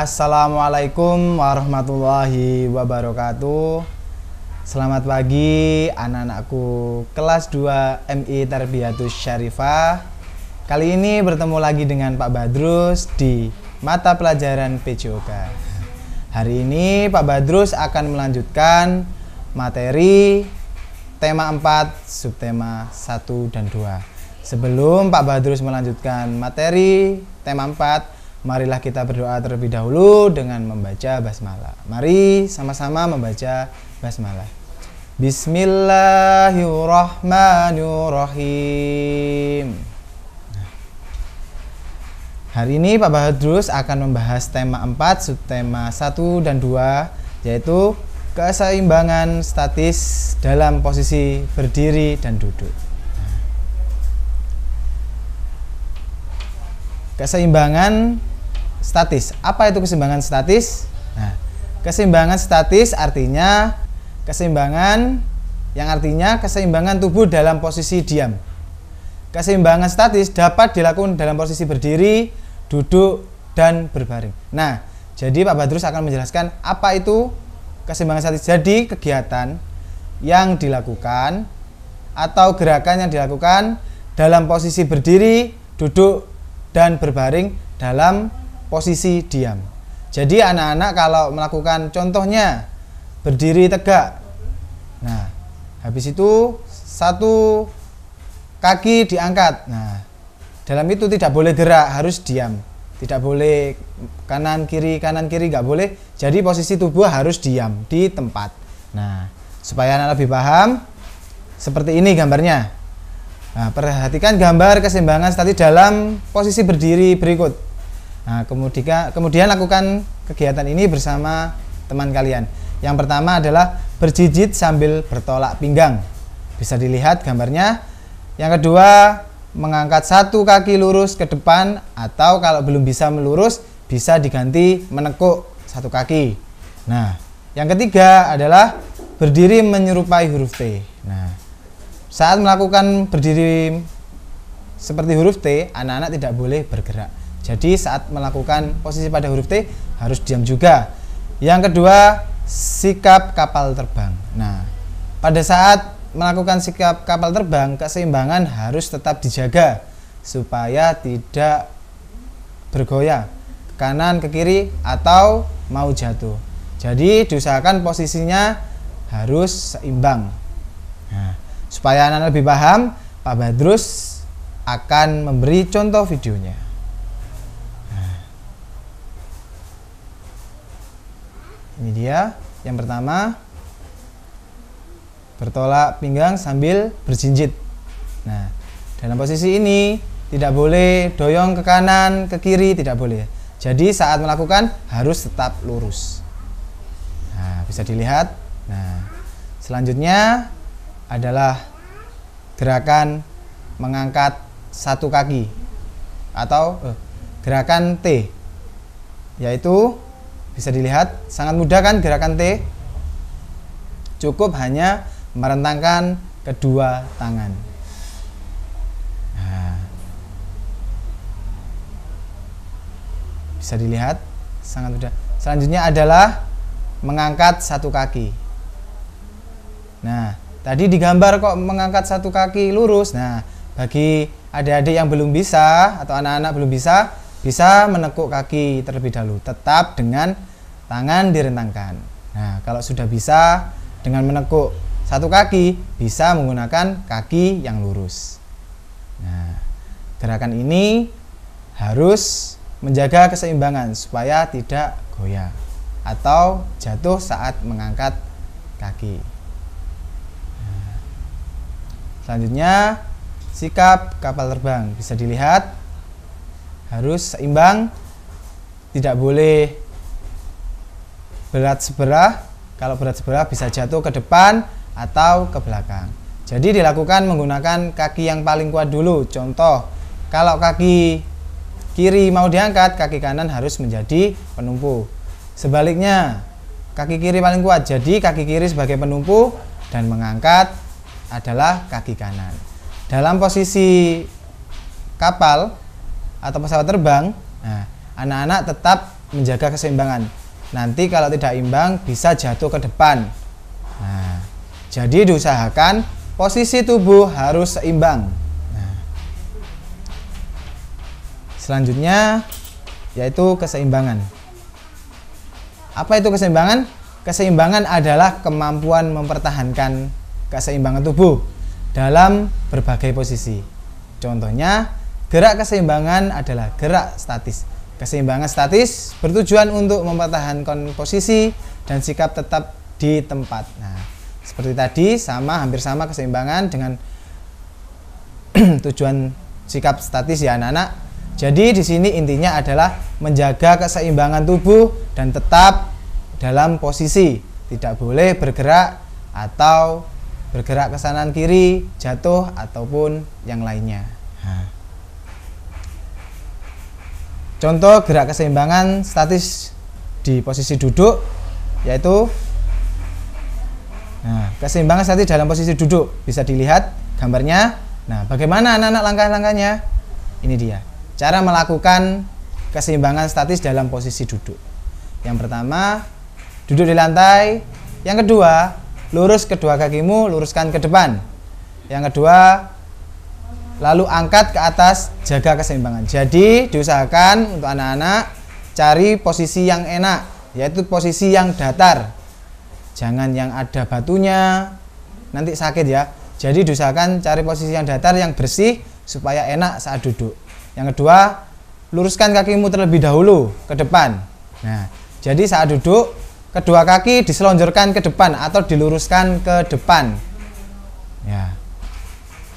Assalamualaikum warahmatullahi wabarakatuh. Selamat pagi anak-anakku kelas 2 MI Tarbiyatus Syarifah. Kali ini bertemu lagi dengan Pak Badrus di mata pelajaran PJOK. Hari ini Pak Badrus akan melanjutkan materi tema 4 subtema 1 dan 2. Sebelum Pak Badrus melanjutkan materi tema 4, marilah kita berdoa terlebih dahulu dengan membaca basmalah. Mari sama-sama membaca basmalah. Bismillahirrahmanirrahim. Hari ini Pak Badrus akan membahas tema 4, subtema 1 dan 2, yaitu keseimbangan statis dalam posisi berdiri dan duduk. Keseimbangan statis. Apa itu keseimbangan statis? Nah, keseimbangan statis artinya keseimbangan yang artinya keseimbangan tubuh dalam posisi diam. Keseimbangan statis dapat dilakukan dalam posisi berdiri, duduk, dan berbaring. Nah, jadi Pak Badrus akan menjelaskan apa itu keseimbangan statis. Jadi kegiatan yang dilakukan atau gerakan yang dilakukan dalam posisi berdiri, duduk, dan berbaring dalam posisi diam. Jadi anak-anak kalau melakukan contohnya berdiri tegak, nah habis itu satu kaki diangkat, nah dalam itu tidak boleh gerak, harus diam, tidak boleh kanan kiri nggak boleh. Jadi posisi tubuh harus diam di tempat. Nah, supaya anak lebih paham, seperti ini gambarnya. Nah, perhatikan gambar keseimbangan statis dalam posisi berdiri berikut. Nah, kemudian lakukan kegiatan ini bersama teman kalian. Yang pertama adalah berjijit sambil bertolak pinggang. Bisa dilihat gambarnya. Yang kedua, mengangkat satu kaki lurus ke depan, atau kalau belum bisa melurus, bisa diganti menekuk satu kaki. Nah, yang ketiga adalah berdiri menyerupai huruf T. Nah, saat melakukan berdiri seperti huruf T, anak-anak tidak boleh bergerak. Jadi saat melakukan posisi pada huruf T harus diam juga. Yang kedua, sikap kapal terbang. Nah, pada saat melakukan sikap kapal terbang, keseimbangan harus tetap dijaga supaya tidak bergoyang ke kanan ke kiri atau mau jatuh. Jadi diusahakan posisinya harus seimbang. Nah, supaya anak lebih paham, Pak Badrus akan memberi contoh videonya. Nah, ini dia yang pertama, bertolak pinggang sambil berjinjit. Nah, dalam posisi ini tidak boleh doyong ke kanan ke kiri, tidak boleh. Jadi saat melakukan harus tetap lurus. Nah, bisa dilihat. Nah, selanjutnya adalah gerakan mengangkat satu kaki atau gerakan T, yaitu bisa dilihat sangat mudah kan gerakan T, cukup hanya merentangkan kedua tangan. Nah, bisa dilihat sangat mudah. Selanjutnya adalah mengangkat satu kaki. Nah, tadi digambar kok mengangkat satu kaki lurus. Nah, bagi adik-adik yang belum bisa atau anak-anak belum bisa menekuk kaki terlebih dahulu, tetap dengan tangan direntangkan. Nah, kalau sudah bisa dengan menekuk satu kaki, bisa menggunakan kaki yang lurus. Nah, gerakan ini harus menjaga keseimbangan supaya tidak goyang atau jatuh saat mengangkat kaki. Selanjutnya, sikap kapal terbang. Bisa dilihat harus seimbang, tidak boleh berat sebelah. Kalau berat sebelah bisa jatuh ke depan atau ke belakang. Jadi dilakukan menggunakan kaki yang paling kuat dulu. Contoh, kalau kaki kiri mau diangkat, kaki kanan harus menjadi penumpu. Sebaliknya, kaki kiri paling kuat, jadi kaki kiri sebagai penumpu dan mengangkat adalah kaki kanan. Dalam posisi kapal atau pesawat terbang, nah, anak-anak tetap menjaga keseimbangan. Nanti kalau tidak imbang bisa jatuh ke depan. Nah, jadi diusahakan posisi tubuh harus seimbang. Nah, selanjutnya yaitu keseimbangan. Apa itu keseimbangan? Keseimbangan adalah kemampuan mempertahankan keseimbangan tubuh dalam berbagai posisi. Contohnya, gerak keseimbangan adalah gerak statis. Keseimbangan statis bertujuan untuk mempertahankan posisi dan sikap tetap di tempat. Nah, seperti tadi hampir sama keseimbangan dengan tujuan sikap statis ya anak-anak. Jadi di sini intinya adalah menjaga keseimbangan tubuh dan tetap dalam posisi, tidak boleh bergerak atau bergerak ke kanan kiri, jatuh ataupun yang lainnya. Nah, contoh gerak keseimbangan statis di posisi duduk yaitu keseimbangan statis dalam posisi duduk bisa dilihat gambarnya. Nah, bagaimana anak-anak langkah-langkahnya? Ini dia. Cara melakukan keseimbangan statis dalam posisi duduk. Yang pertama, duduk di lantai. Yang kedua, lurus kedua kakimu, luruskan ke depan. Yang kedua, lalu angkat ke atas, jaga keseimbangan. Jadi diusahakan untuk anak-anak cari posisi yang enak, yaitu posisi yang datar. Jangan yang ada batunya, nanti sakit ya. Jadi diusahakan cari posisi yang datar, yang bersih supaya enak saat duduk. Yang kedua, luruskan kakimu terlebih dahulu ke depan. Nah, jadi saat duduk kedua kaki diselonjorkan ke depan atau diluruskan ke depan. Ya.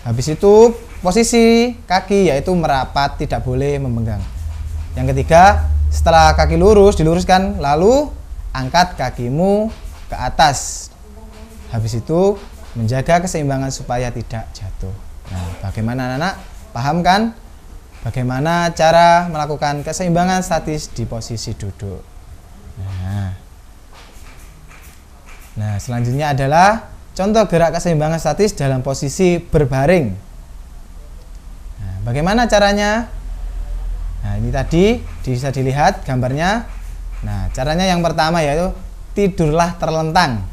Habis itu posisi kaki yaitu merapat, tidak boleh memegang. Yang ketiga, setelah kaki lurus diluruskan, lalu angkat kakimu ke atas. Habis itu menjaga keseimbangan supaya tidak jatuh. Nah, bagaimana anak-anak? Paham kan? Bagaimana cara melakukan keseimbangan statis di posisi duduk. Nah, selanjutnya adalah contoh gerak keseimbangan statis dalam posisi berbaring. Nah, bagaimana caranya? Nah, ini tadi bisa dilihat gambarnya. Nah, caranya yang pertama yaitu tidurlah terlentang.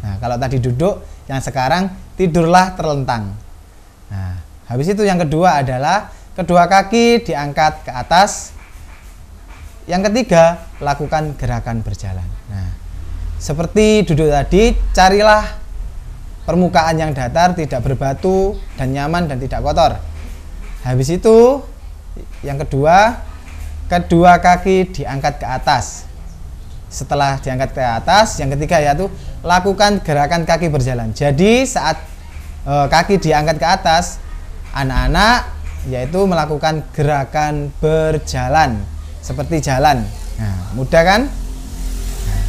Nah, kalau tadi duduk, yang sekarang tidurlah terlentang. Nah, habis itu yang kedua adalah kedua kaki diangkat ke atas. Yang ketiga, lakukan gerakan berjalan. Nah, seperti duduk tadi, carilah permukaan yang datar, tidak berbatu dan nyaman dan tidak kotor. Habis itu, yang kedua, kedua kaki diangkat ke atas. Setelah diangkat ke atas, yang ketiga yaitu lakukan gerakan kaki berjalan. Jadi saat kaki diangkat ke atas, anak-anak yaitu melakukan gerakan berjalan seperti jalan. Nah, mudah kan? Nah.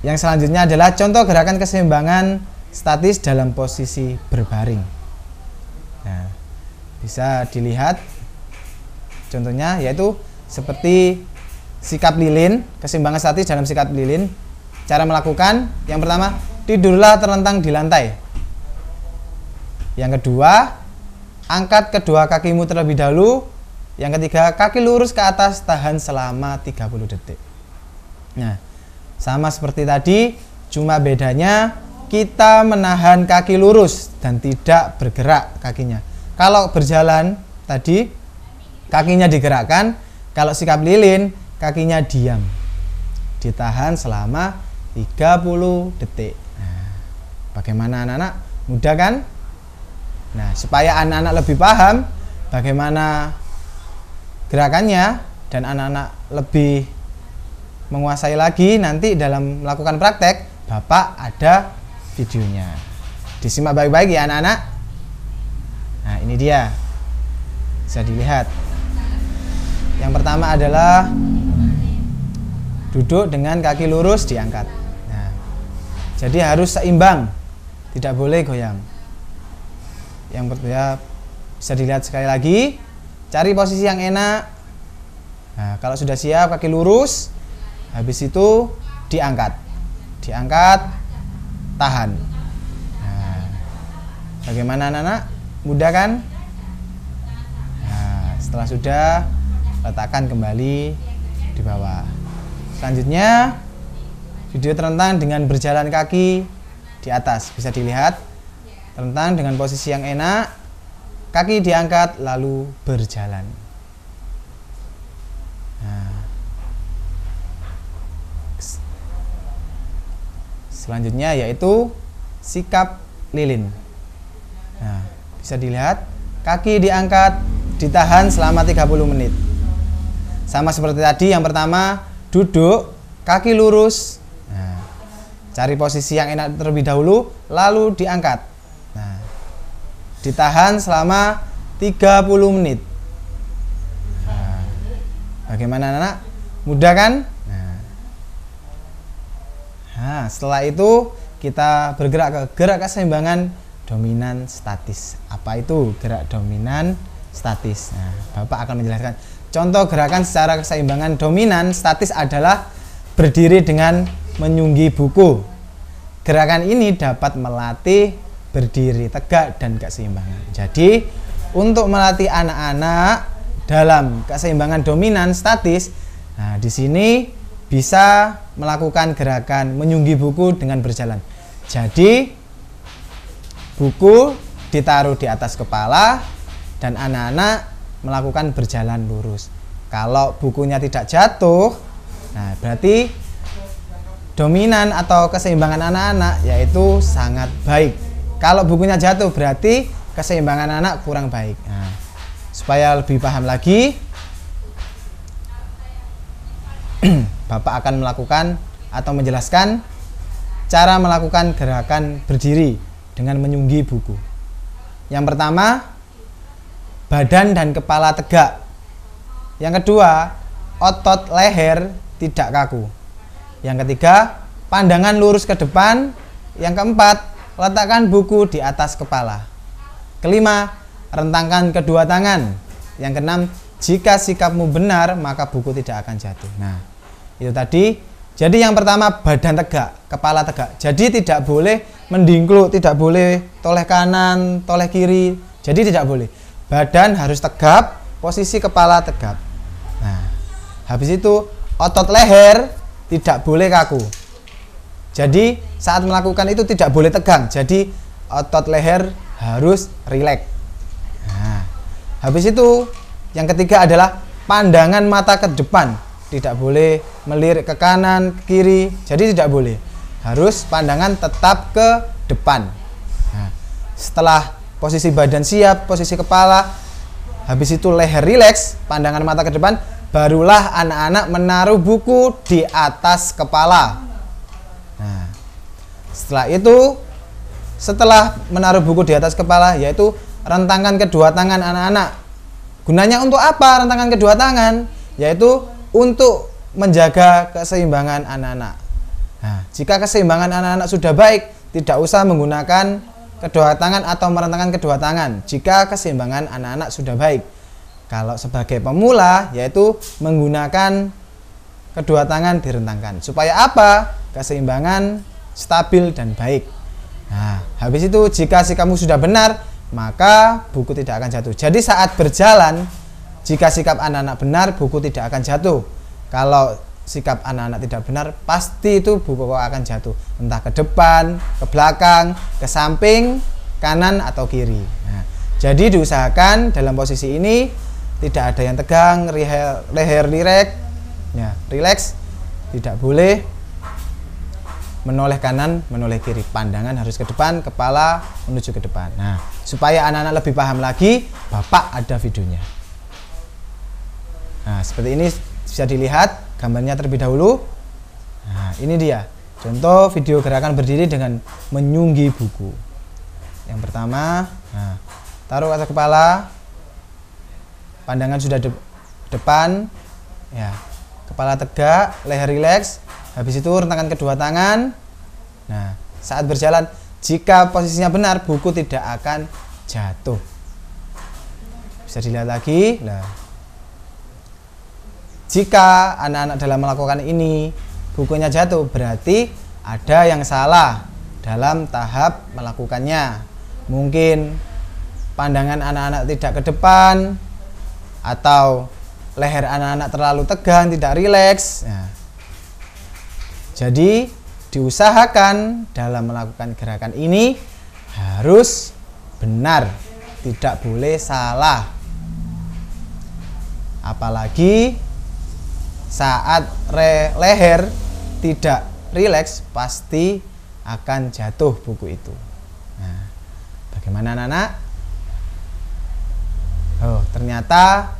Yang selanjutnya adalah contoh gerakan keseimbangan statis dalam posisi berbaring. Nah, bisa dilihat contohnya yaitu seperti sikap lilin, keseimbangan statis dalam sikap lilin. Cara melakukan, yang pertama, tidurlah terlentang di lantai. Yang kedua, angkat kedua kakimu terlebih dahulu. Yang ketiga, kaki lurus ke atas, tahan selama 30 detik. Nah, sama seperti tadi, cuma bedanya kita menahan kaki lurus dan tidak bergerak kakinya. Kalau berjalan tadi, kakinya digerakkan. Kalau sikap lilin, kakinya diam. Ditahan selama 30 detik. Nah, bagaimana anak-anak? Mudah kan? Nah, supaya anak-anak lebih paham bagaimana gerakannya dan anak-anak lebih menguasai lagi nanti dalam melakukan praktek, Bapak ada videonya. Disimak baik-baik ya anak-anak. Nah, ini dia. Bisa dilihat. Yang pertama adalah duduk dengan kaki lurus diangkat. Nah, jadi harus seimbang, tidak boleh goyang. Yang pertama bisa dilihat sekali lagi, cari posisi yang enak. Nah, kalau sudah siap kaki lurus, habis itu diangkat, tahan. Nah, bagaimana anak-anak? Mudah kan? Nah, Setelah sudah, letakkan kembali di bawah. Selanjutnya, video terentang dengan berjalan kaki di atas. Bisa dilihat, terentang dengan posisi yang enak, kaki diangkat lalu berjalan. Nah. Selanjutnya yaitu sikap lilin. Nah, bisa dilihat, kaki diangkat, ditahan selama 30 menit. Sama seperti tadi, yang pertama duduk, kaki lurus. Nah, cari posisi yang enak terlebih dahulu, lalu diangkat. Nah, ditahan selama 30 menit. Nah, bagaimana anak? Mudah kan? Nah, setelah itu kita bergerak ke gerak keseimbangan dominan statis. Apa itu gerak dominan statis? Nah, Bapak akan menjelaskan. Contoh gerakan secara keseimbangan dominan statis adalah berdiri dengan menyunggi buku. Gerakan ini dapat melatih berdiri tegak dan keseimbangan. Jadi, untuk melatih anak-anak dalam keseimbangan dominan statis, nah di sini bisa melakukan gerakan menyunggi buku dengan berjalan. Jadi, buku ditaruh di atas kepala dan anak-anak melakukan berjalan lurus. Kalau bukunya tidak jatuh, nah berarti dominan atau keseimbangan anak-anak yaitu sangat baik. Kalau bukunya jatuh berarti keseimbangan anak kurang baik. Nah, supaya lebih paham lagi, Bapak akan melakukan atau menjelaskan cara melakukan gerakan berdiri dengan menyunggi buku. Yang pertama, badan dan kepala tegak. Yang kedua, otot leher tidak kaku. Yang ketiga, pandangan lurus ke depan. Yang keempat, letakkan buku di atas kepala. Kelima, rentangkan kedua tangan. Yang keenam, jika sikapmu benar, maka buku tidak akan jatuh. Nah, itu tadi. Jadi yang pertama, badan tegak, kepala tegak. Jadi tidak boleh mendingkluk, tidak boleh toleh kanan, toleh kiri. Jadi tidak boleh. Badan harus tegap, posisi kepala tegap. Nah, habis itu otot leher tidak boleh kaku. Jadi saat melakukan itu tidak boleh tegang. Jadi otot leher harus rileks. Nah, habis itu yang ketiga adalah pandangan mata ke depan. Tidak boleh melirik ke kanan, ke kiri. Jadi tidak boleh. Harus pandangan tetap ke depan. Nah, setelah posisi badan siap, posisi kepala, habis itu leher rileks, pandangan mata ke depan, barulah anak-anak menaruh buku di atas kepala. Nah, setelah itu, setelah menaruh buku di atas kepala, yaitu rentangkan kedua tangan anak-anak. Gunanya untuk apa rentangkan kedua tangan? Yaitu untuk menjaga keseimbangan anak-anak. Nah, jika keseimbangan anak-anak sudah baik, tidak usah menggunakan kedua tangan atau merentangkan kedua tangan jika keseimbangan anak-anak sudah baik. Kalau sebagai pemula, yaitu menggunakan kedua tangan direntangkan. Supaya apa? Keseimbangan stabil dan baik. Nah, habis itu jika sikapmu sudah benar, maka buku tidak akan jatuh. Jadi saat berjalan, jika sikap anak-anak benar, buku tidak akan jatuh. Kalau sikap anak-anak tidak benar, pasti itu buku akan jatuh, entah ke depan, ke belakang, ke samping, kanan atau kiri. Nah, jadi diusahakan dalam posisi ini tidak ada yang tegang, leher rileks, ya, rileks, tidak boleh menoleh kanan, menoleh kiri. Pandangan harus ke depan, kepala menuju ke depan. Nah, supaya anak-anak lebih paham lagi, Bapak ada videonya. Nah, seperti ini bisa dilihat gambarnya terlebih dahulu. Nah, ini dia contoh video gerakan berdiri dengan menyunggi buku. Yang pertama, nah, taruh atas kepala, pandangan sudah depan, ya, kepala tegak, leher rileks. Habis itu rentangkan kedua tangan. Nah, saat berjalan, jika posisinya benar, buku tidak akan jatuh. Bisa dilihat lagi. Nah, jika anak-anak dalam melakukan ini bukunya jatuh, berarti ada yang salah dalam tahap melakukannya. Mungkin pandangan anak-anak tidak ke depan, atau leher anak-anak terlalu tegang, tidak rileks. Nah, jadi diusahakan dalam melakukan gerakan ini harus benar, tidak boleh salah. Apalagi saat leher tidak rileks, pasti akan jatuh buku itu. Nah, bagaimana anak-anak? Oh, ternyata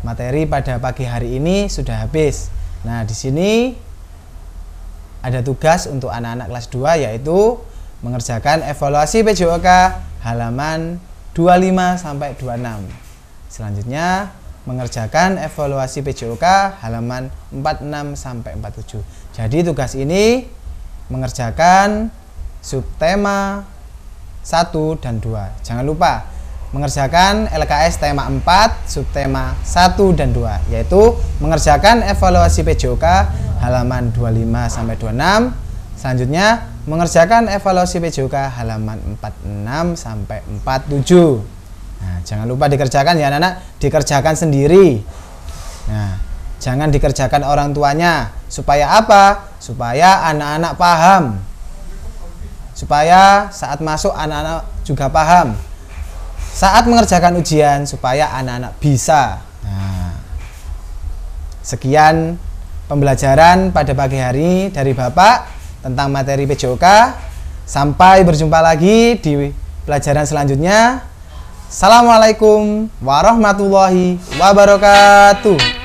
materi pada pagi hari ini sudah habis. Nah, di sini ada tugas untuk anak-anak kelas 2, yaitu mengerjakan evaluasi PJOK halaman 25 sampai 26. Selanjutnya mengerjakan evaluasi PJOK halaman 46 sampai 47. Jadi tugas ini mengerjakan subtema 1 dan 2. Jangan lupa mengerjakan LKS tema 4, subtema 1 dan 2, yaitu mengerjakan evaluasi PJOK halaman 25 sampai 26. Selanjutnya mengerjakan evaluasi PJOK halaman 46 sampai 47. Nah, jangan lupa dikerjakan ya anak-anak, dikerjakan sendiri. Nah, jangan dikerjakan orang tuanya. Supaya apa? Supaya anak-anak paham. Supaya saat masuk anak-anak juga paham. Saat mengerjakan ujian supaya anak-anak bisa. Nah, sekian pembelajaran pada pagi hari dari Bapak tentang materi PJOK. Sampai berjumpa lagi di pelajaran selanjutnya. Assalamualaikum warahmatullahi wabarakatuh.